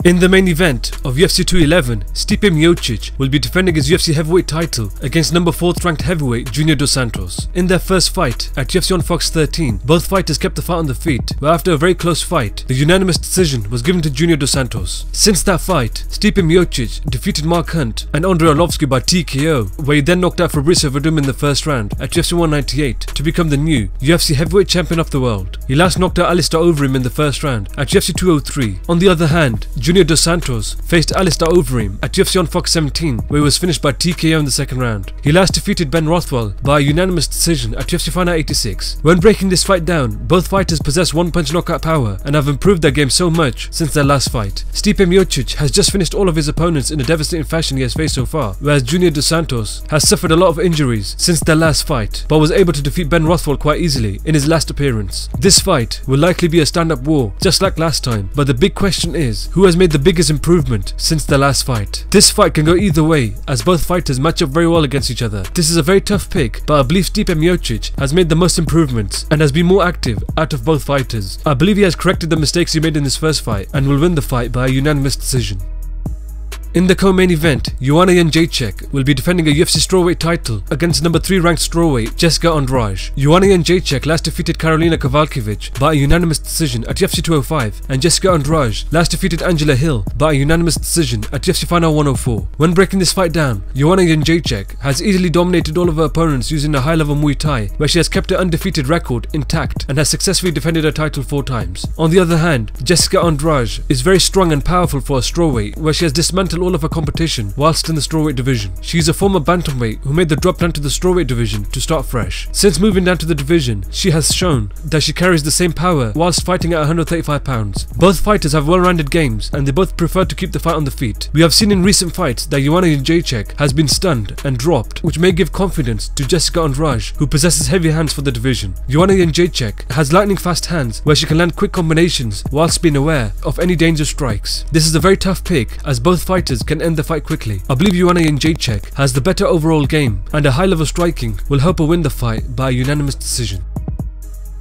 In the main event of UFC 211, Stipe Miocic will be defending his UFC heavyweight title against number 4th ranked heavyweight Junior Dos Santos. In their first fight at UFC on Fox 13, both fighters kept the fight on the feet, but after a very close fight, the unanimous decision was given to Junior Dos Santos. Since that fight, Stipe Miocic defeated Mark Hunt and Andrei Arlovski by TKO, where he then knocked out Fabricio Verdum in the first round at UFC 198 to become the new UFC heavyweight champion of the world. He last knocked out Alistair Overeem in the first round at UFC 203. On the other hand, Junior Dos Santos faced Alistair Overeem at UFC on Fox 17, where he was finished by TKO in the second round. He last defeated Ben Rothwell by a unanimous decision at UFC Fight Night 86. When breaking this fight down, both fighters possess one-punch knockout power and have improved their game so much since their last fight. Stipe Miocic has just finished all of his opponents in a devastating fashion he has faced so far, whereas Junior Dos Santos has suffered a lot of injuries since their last fight, but was able to defeat Ben Rothwell quite easily in his last appearance. This fight will likely be a stand-up war, just like last time, but the big question is, who has made the biggest improvement since their last fight? This fight can go either way, as both fighters match up very well against each other. This is a very tough pick, but I believe Stipe Miocic has made the most improvements and has been more active out of both fighters. I believe he has corrected the mistakes he made in his first fight and will win the fight by a unanimous decision. In the co-main event, Joanna Jędrzejczyk will be defending a UFC strawweight title against number 3 ranked strawweight Jessica Andrade. Joanna Jędrzejczyk last defeated Karolina Kowalkiewicz by a unanimous decision at UFC 205, and Jessica Andrade last defeated Angela Hill by a unanimous decision at UFC Fight Night 104. When breaking this fight down, Joanna Jędrzejczyk has easily dominated all of her opponents using a high-level Muay Thai, where she has kept her undefeated record intact and has successfully defended her title 4 times. On the other hand, Jessica Andrade is very strong and powerful for a strawweight, where she has dismantled all of her competition whilst in the strawweight division. She is a former bantamweight who made the drop down to the strawweight division to start fresh. Since moving down to the division, she has shown that she carries the same power whilst fighting at 135 pounds. Both fighters have well-rounded games and they both prefer to keep the fight on the feet. We have seen in recent fights that Joanna Jędrzejczyk has been stunned and dropped, which may give confidence to Jessica Andrade, who possesses heavy hands for the division. Joanna Jędrzejczyk has lightning fast hands where she can land quick combinations whilst being aware of any danger strikes. This is a very tough pick as both fighters can end the fight quickly. I believe Joanna Jędrzejczyk has the better overall game and a high level striking will help her win the fight by a unanimous decision.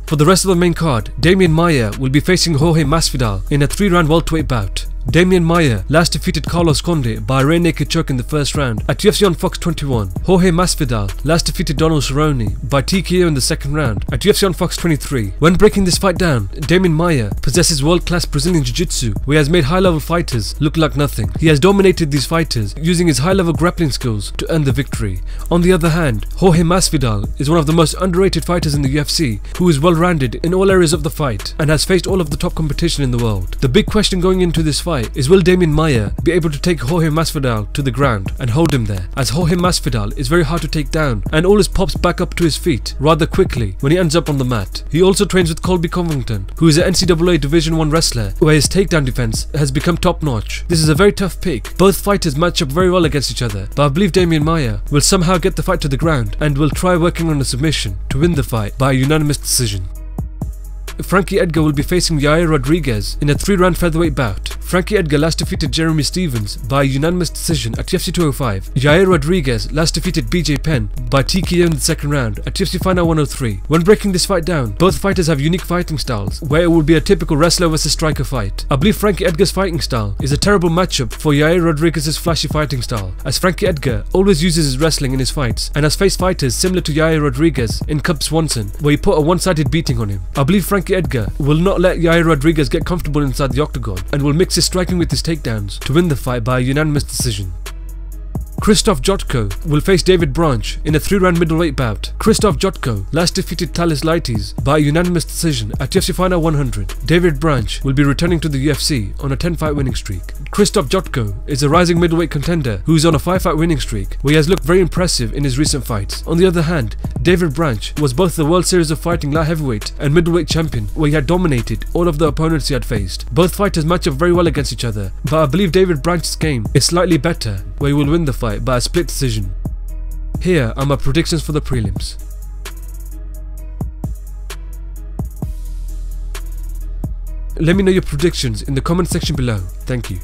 For the rest of the main card, Demian Maia will be facing Jorge Masvidal in a 3-round welterweight bout. Demian Maia last defeated Carlos Condit by a rear naked choke in the first round at UFC on Fox 21. Jorge Masvidal last defeated Donald Cerrone by TKO in the second round at UFC on Fox 23. When breaking this fight down, Demian Maia possesses world-class Brazilian Jiu-Jitsu, where he has made high-level fighters look like nothing. He has dominated these fighters using his high-level grappling skills to earn the victory. On the other hand, Jorge Masvidal is one of the most underrated fighters in the UFC, who is well-rounded in all areas of the fight and has faced all of the top competition in the world. The big question going into this fight is, will Demian Maia be able to take Jorge Masvidal to the ground and hold him there, as Jorge Masvidal is very hard to take down and always pops back up to his feet rather quickly when he ends up on the mat. He also trains with Colby Covington, who is an NCAA Division 1 wrestler, where his takedown defense has become top notch. This is a very tough pick. Both fighters match up very well against each other, but I believe Demian Maia will somehow get the fight to the ground and will try working on a submission to win the fight by a unanimous decision. Frankie Edgar will be facing Yair Rodriguez in a 3-round featherweight bout. Frankie Edgar last defeated Jeremy Stephens by a unanimous decision at UFC 205. Yair Rodriguez last defeated BJ Penn by TKO in the second round at UFC Fight Night 103. When breaking this fight down, both fighters have unique fighting styles, where it will be a typical wrestler versus striker fight. I believe Frankie Edgar's fighting style is a terrible matchup for Yair Rodriguez's flashy fighting style, as Frankie Edgar always uses his wrestling in his fights and has faced fighters similar to Yair Rodriguez in Cub Swanson, where he put a one-sided beating on him. I believe Frankie Edgar will not let Yair Rodriguez get comfortable inside the octagon and will mix his striking with his takedowns to win the fight by a unanimous decision. Krzysztof Jotko will face David Branch in a 3-round middleweight bout. Krzysztof Jotko last defeated Talis Laitis by a unanimous decision at UFC Fight Night 100. David Branch will be returning to the UFC on a 10-fight winning streak. Krzysztof Jotko is a rising middleweight contender who is on a 5-fight winning streak, where he has looked very impressive in his recent fights. On the other hand, David Branch was both the World Series of Fighting light heavyweight and middleweight champion, where he had dominated all of the opponents he had faced. Both fighters match up very well against each other, but I believe David Branch's game is slightly better, where he will win the fight by a split decision. Here are my predictions for the prelims. Let me know your predictions in the comment section below. Thank you.